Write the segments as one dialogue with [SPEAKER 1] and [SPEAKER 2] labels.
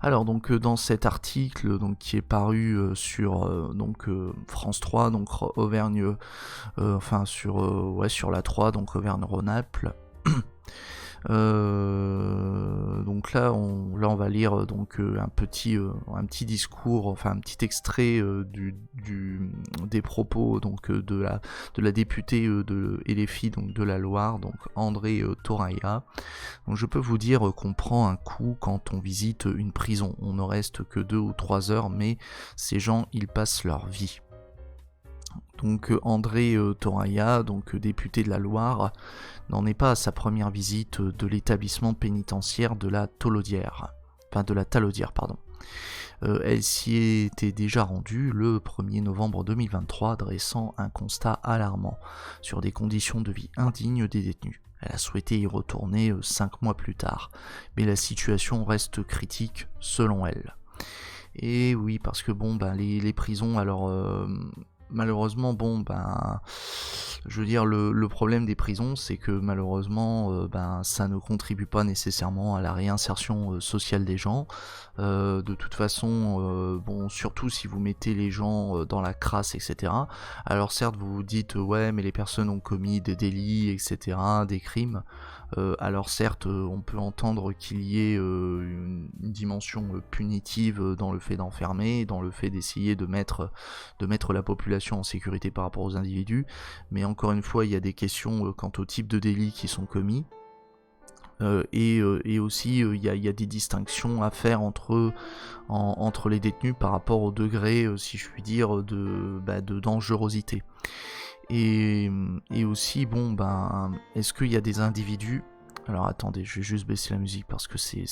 [SPEAKER 1] Alors donc dans cet article donc qui est paru sur France 3, donc Auvergne, enfin sur la 3, donc Auvergne-Rhône-Alpes. Donc là on va lire donc un petit discours, enfin un petit extrait des propos donc de la députée de LFI donc de la Loire, donc André Toraya. Donc je peux vous dire qu'on prend un coup quand on visite une prison. On ne reste que 2 ou 3 heures, mais ces gens ils passent leur vie. Donc André Toraya, donc député de la Loire, n'en est pas à sa première visite de l'établissement pénitentiaire de la Talaudière. Elle s'y était déjà rendue le 1er novembre 2023, dressant un constat alarmant sur des conditions de vie indignes des détenus. Elle a souhaité y retourner 5 mois plus tard, mais la situation reste critique selon elle. Et oui, parce que les prisons, alors malheureusement, je veux dire, le problème des prisons, c'est que malheureusement, ça ne contribue pas nécessairement à la réinsertion sociale des gens. De toute façon, surtout si vous mettez les gens dans la crasse, etc. Alors certes, vous vous dites, ouais, mais les personnes ont commis des délits, etc., des crimes. Alors certes, on peut entendre qu'il y ait une dimension punitive dans le fait d'enfermer, dans le fait d'essayer de mettre la population en sécurité par rapport aux individus, mais encore une fois, il y a des questions quant au type de délits qui sont commis. Et aussi il y a des distinctions à faire entre les détenus par rapport au degré, si je puis dire, de dangerosité. Et aussi, est-ce qu'il y a des individus... Alors attendez, je vais juste baisser la musique parce que c'est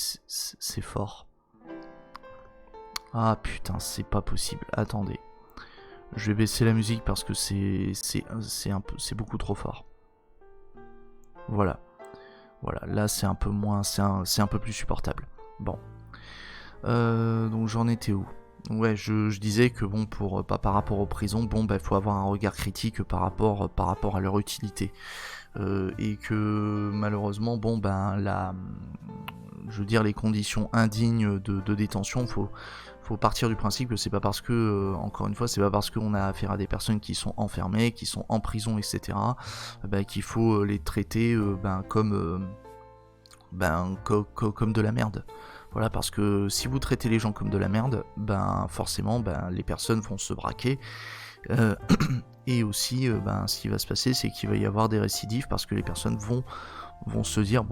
[SPEAKER 1] fort. Ah putain, c'est pas possible. Attendez. Je vais baisser la musique parce que c'est beaucoup trop fort. Voilà. Voilà, là c'est un peu moins... C'est un peu plus supportable. Bon. Donc j'en étais où ? Ouais, je disais que par rapport aux prisons, il faut avoir un regard critique par rapport à leur utilité. Et que malheureusement, je veux dire, les conditions indignes de détention, faut partir du principe que c'est pas parce que, encore une fois, c'est pas parce qu'on a affaire à des personnes qui sont enfermées, qui sont en prison, etc., qu'il faut les traiter comme de la merde. Voilà, parce que si vous traitez les gens comme de la merde, forcément, les personnes vont se braquer. Et aussi, ce qui va se passer, c'est qu'il va y avoir des récidives parce que les personnes vont se dire,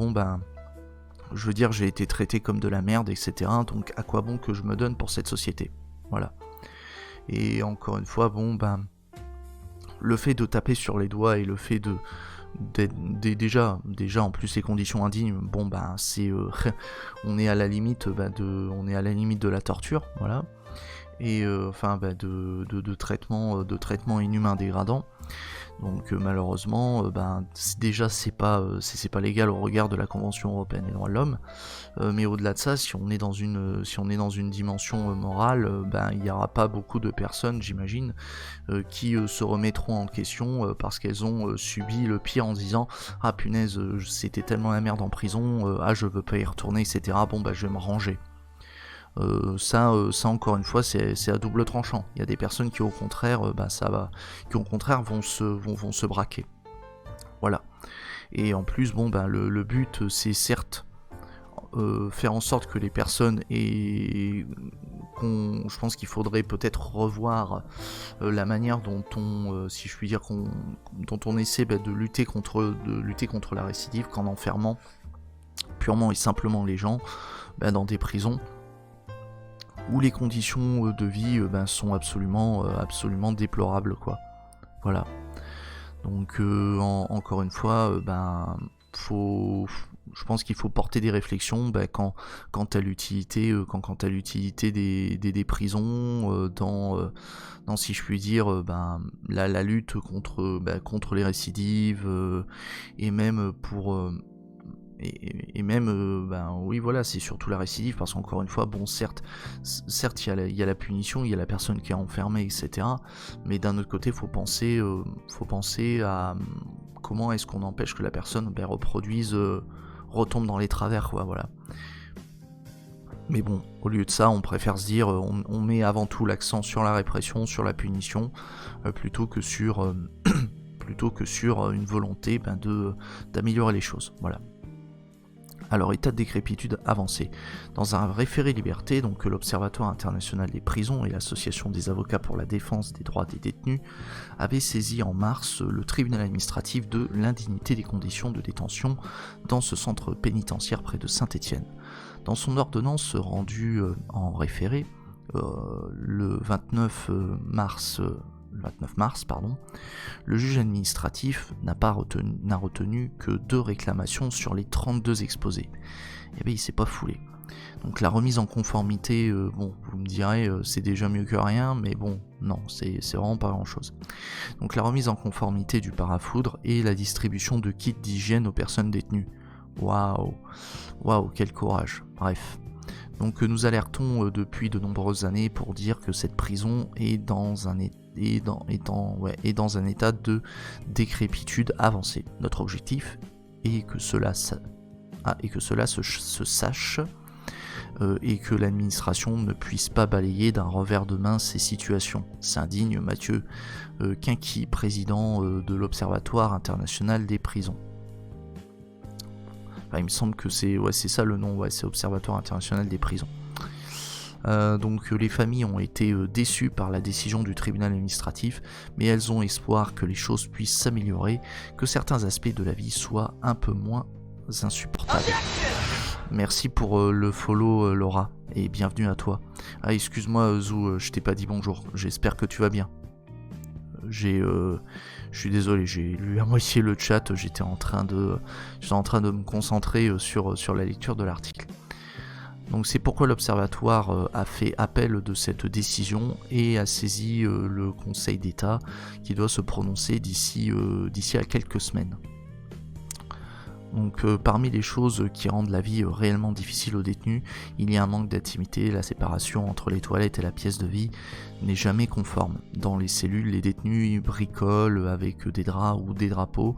[SPEAKER 1] je veux dire, j'ai été traité comme de la merde, etc. Donc, à quoi bon que je me donne pour cette société ? Voilà. Et encore une fois, le fait de taper sur les doigts et le fait déjà en plus les conditions indignes, c'est on est à la limite de la torture, voilà. Et de traitement inhumain dégradant. Donc malheureusement, déjà c'est pas légal au regard de la Convention européenne des droits de l'homme. Mais au-delà de ça, si on est dans une dimension morale, il n'y aura pas beaucoup de personnes, j'imagine, qui se remettront en question parce qu'elles ont subi le pire en disant ah punaise, c'était tellement la merde en prison, je veux pas y retourner, etc. Je vais me ranger. Ça encore une fois c'est à double tranchant. Il y a des personnes qui au contraire vont se braquer. Voilà. Et en plus le but c'est certes faire en sorte que les personnes je pense qu'il faudrait peut-être revoir la manière dont on si je puis dire dont on essaie de lutter contre la récidive qu'en enfermant purement et simplement les gens dans des prisons où les conditions de vie sont absolument déplorables, quoi. Voilà. Donc encore une fois, je pense qu'il faut porter des réflexions quant à l'utilité des prisons dans si je puis dire la lutte contre les récidives et même pour et même oui voilà, c'est surtout la récidive parce qu'encore une fois certes il y a la punition, il y a la personne qui est enfermée, etc., mais d'un autre côté faut penser à comment est-ce qu'on empêche que la personne retombe dans les travers, quoi, voilà. Mais bon, au lieu de ça, on préfère se dire, on met avant tout l'accent sur la répression, sur la punition, plutôt que sur une volonté d'améliorer les choses. Voilà. Alors, état de décrépitude avancé. Dans un référé liberté, donc l'Observatoire international des prisons et l'Association des avocats pour la défense des droits des détenus avaient saisi en mars le tribunal administratif de l'indignité des conditions de détention dans ce centre pénitentiaire près de Saint-Étienne. Dans son ordonnance rendue en référé le 29 mars, le juge administratif n'a retenu que 2 réclamations sur les 32 exposées. Et bien il s'est pas foulé. Donc la remise en conformité, bon, vous me direz, c'est déjà mieux que rien, mais bon, non, c'est vraiment pas grand chose. Donc la remise en conformité du parafoudre et la distribution de kits d'hygiène aux personnes détenues. Waouh, quel courage. Bref. Donc nous alertons depuis de nombreuses années pour dire que cette prison est dans un état de décrépitude avancée. Notre objectif est que cela se sache et que l'administration ne puisse pas balayer d'un revers de main ces situations, s'indigne Mathieu Quinqui, président de l'Observatoire international des prisons. Enfin, il me semble que c'est ça le nom, c'est Observatoire international des prisons. Donc les familles ont été déçues par la décision du tribunal administratif, mais elles ont espoir que les choses puissent s'améliorer, que certains aspects de la vie soient un peu moins insupportables. Merci pour le follow Laura, et bienvenue à toi. Ah, excuse-moi Zou, je t'ai pas dit bonjour, j'espère que tu vas bien. Je suis désolé, j'ai lu à moitié le chat, j'étais en train de me concentrer sur la lecture de l'article. Donc c'est pourquoi l'Observatoire a fait appel de cette décision et a saisi le Conseil d'État qui doit se prononcer d'ici à quelques semaines. Donc parmi les choses qui rendent la vie réellement difficile aux détenus, il y a un manque d'intimité, la séparation entre les toilettes et la pièce de vie n'est jamais conforme. Dans les cellules, les détenus bricolent avec des draps ou des drapeaux,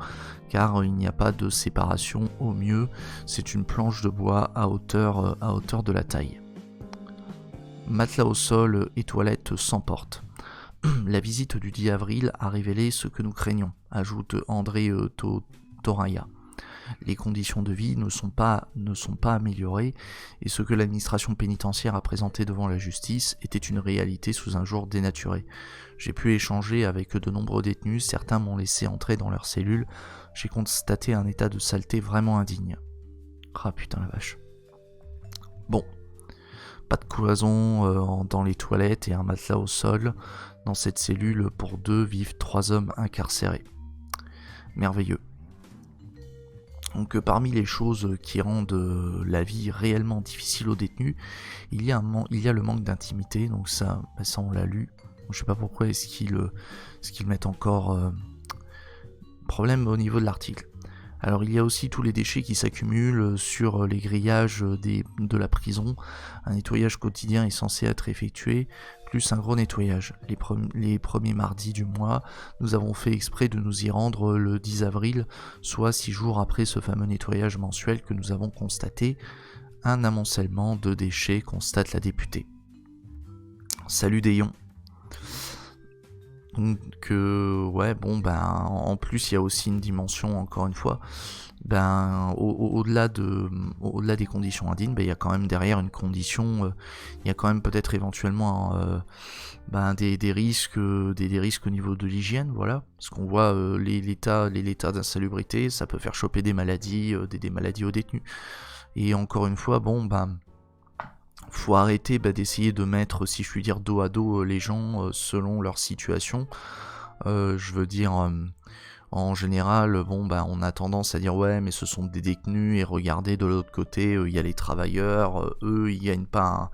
[SPEAKER 1] car il n'y a pas de séparation au mieux, c'est une planche de bois à hauteur de la taille. Matelas au sol et toilettes sans porte. La visite du 10 avril a révélé ce que nous craignons, ajoute André Toraya. Les conditions de vie ne sont pas améliorées et ce que l'administration pénitentiaire a présenté devant la justice était une réalité sous un jour dénaturé. J'ai pu échanger avec de nombreux détenus, certains m'ont laissé entrer dans leurs cellules, j'ai constaté un état de saleté vraiment indigne. Ah putain la vache. Bon, pas de cloison dans les toilettes et un matelas au sol. Dans cette cellule pour 2 vivent 3 hommes incarcérés. Merveilleux. Donc parmi les choses qui rendent la vie réellement difficile aux détenus, il y a le manque d'intimité, donc ça on l'a lu. Je sais pas pourquoi est-ce qu'ils mettent encore problème au niveau de l'article. Alors il y a aussi tous les déchets qui s'accumulent sur les grillages de la prison. Un nettoyage quotidien est censé être effectué, plus un gros nettoyage. Les premiers mardis du mois, nous avons fait exprès de nous y rendre le 10 avril, soit 6 jours après ce fameux nettoyage mensuel que nous avons constaté. Un amoncellement de déchets, constate la députée. Salut Dayon. Donc en plus il y a aussi une dimension, encore une fois, au-delà des conditions indignes, il y a quand même derrière une condition, il y a quand même peut-être éventuellement des risques au niveau de l'hygiène, voilà, parce qu'on voit l'état d'insalubrité, ça peut faire choper des maladies, des maladies aux détenus. Et encore une fois, faut arrêter d'essayer de mettre, si je puis dire, dos à dos les gens selon leur situation. Je veux dire, en général, on a tendance à dire ouais, mais ce sont des détenus et regardez de l'autre côté, il y a les travailleurs, eux ils gagnent pas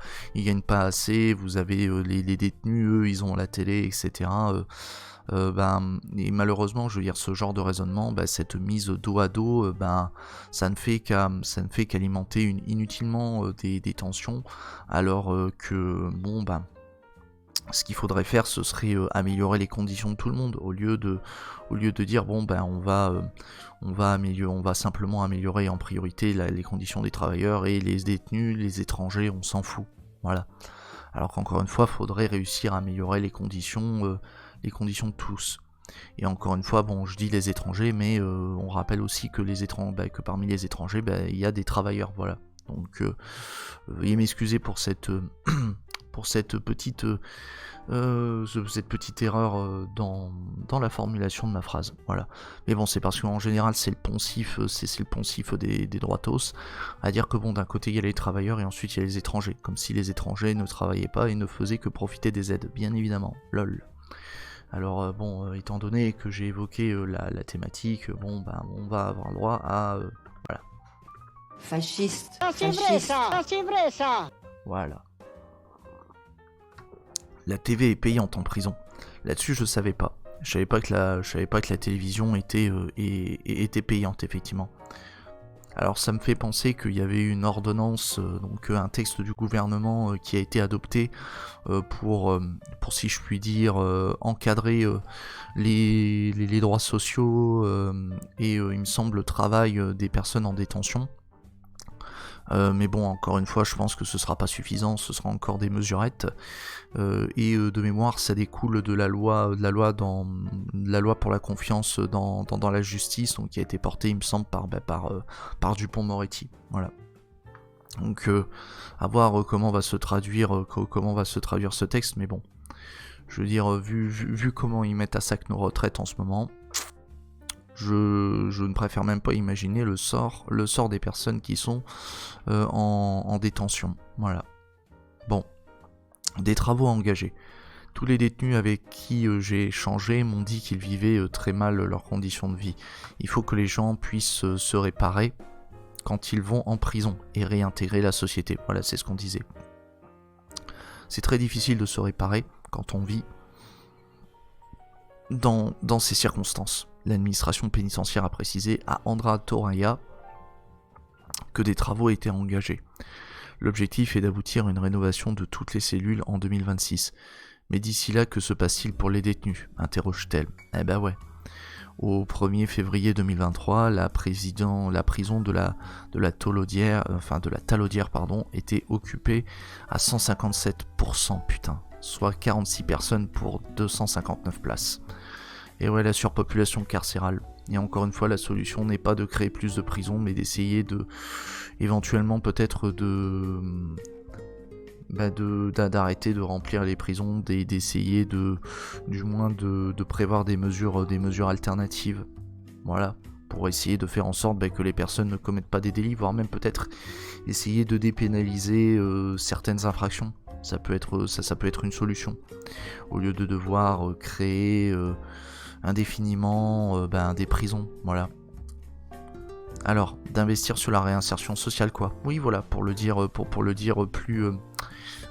[SPEAKER 1] assez. Vous avez les détenus, eux ils ont la télé, etc. Et malheureusement, je veux dire, ce genre de raisonnement, cette mise dos à dos, ça ne fait qu'alimenter inutilement des tensions, alors que ce qu'il faudrait faire, ce serait améliorer les conditions de tout le monde, au lieu de dire bon ben on va simplement améliorer en priorité les conditions des travailleurs et les détenus, les étrangers, on s'en fout. Voilà. Alors qu'encore une fois, il faudrait réussir à améliorer les conditions de tous. Et encore une fois, bon, je dis les étrangers, mais on rappelle aussi que que parmi les étrangers, il y a des travailleurs, voilà. Donc, veuillez m'excuser pour cette pour cette petite erreur dans la formulation de ma phrase, voilà. Mais bon, c'est parce qu'en général, c'est le poncif, c'est le poncif des droitos, à dire que bon, d'un côté il y a les travailleurs et ensuite il y a les étrangers, comme si les étrangers ne travaillaient pas et ne faisaient que profiter des aides, bien évidemment, lol. Alors bon, étant donné que j'ai évoqué la thématique, bon ben on va avoir le droit à voilà.
[SPEAKER 2] Fasciste.
[SPEAKER 3] Non, c'est vrai ça. Non, c'est vrai ça.
[SPEAKER 1] Voilà. La TV est payante en prison. Là-dessus, je savais pas. Je savais pas que la télévision était payante effectivement. Alors ça me fait penser qu'il y avait une ordonnance, donc un texte du gouvernement qui a été adopté pour si je puis dire, encadrer les droits sociaux et il me semble le travail des personnes en détention. Mais bon, encore une fois, je pense que ce sera pas suffisant, ce sera encore des mesurettes. Et de mémoire, ça découle de la loi pour la confiance dans la justice, donc qui a été portée, il me semble, par Dupond-Moretti. Voilà. Donc, à voir comment va se traduire ce texte, mais bon, je veux dire, vu comment ils mettent à sac nos retraites en ce moment. Je ne préfère même pas imaginer le sort des personnes qui sont en détention. Voilà. Bon. Des travaux engagés. Tous les détenus avec qui j'ai échangé m'ont dit qu'ils vivaient très mal leurs conditions de vie. Il faut que les gens puissent se réparer quand ils vont en prison et réintégrer la société. Voilà, c'est ce qu'on disait. C'est très difficile de se réparer quand on vit dans ces circonstances. L'administration pénitentiaire a précisé à Andra Toraya que des travaux étaient engagés. L'objectif est d'aboutir à une rénovation de toutes les cellules en 2026. Mais d'ici là, que se passe-t-il pour les détenus ? Interroge-t-elle. Eh ben ouais. Au 1er février 2023, la prison de la Talaudière, était occupée à 157%, putain. Soit 46 personnes pour 259 places. Et ouais, la surpopulation carcérale. Et encore une fois, la solution n'est pas de créer plus de prisons, mais d'essayer éventuellement peut-être d'arrêter de remplir les prisons, d'essayer du moins de prévoir des mesures alternatives. Voilà, pour essayer de faire en sorte que les personnes ne commettent pas des délits, voire même peut-être essayer de dépénaliser certaines infractions. Ça peut être une solution. Au lieu de devoir créer indéfiniment des prisons, voilà. Alors, d'investir sur la réinsertion sociale, quoi. Oui, voilà, pour le dire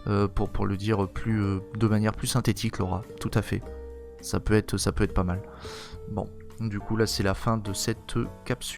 [SPEAKER 1] de manière plus synthétique, Laura. Tout à fait. Ça peut être pas mal. Bon, du coup là c'est la fin de cette capsule.